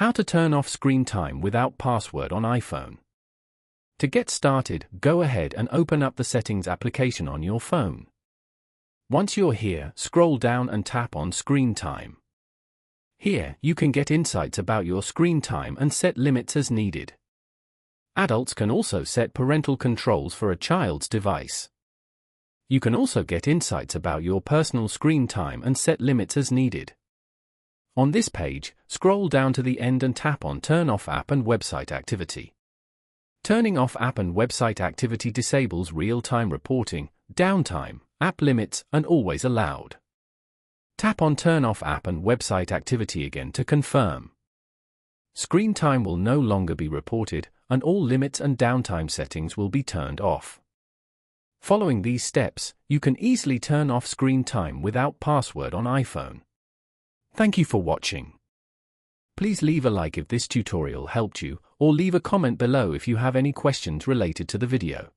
How to turn off screen time without password on iPhone. To get started, go ahead and open up the Settings application on your phone. Once you're here, scroll down and tap on Screen Time. Here, you can get insights about your screen time and set limits as needed. Adults can also set parental controls for a child's device. You can also get insights about your personal screen time and set limits as needed. On this page, scroll down to the end and tap on Turn off app and website activity. Turning off app and website activity disables real-time reporting, downtime, app limits, and always allowed. Tap on Turn off app and website activity again to confirm. Screen time will no longer be reported, and all limits and downtime settings will be turned off. Following these steps, you can easily turn off screen time without password on iPhone. Thank you for watching. Please leave a like if this tutorial helped you, or leave a comment below if you have any questions related to the video.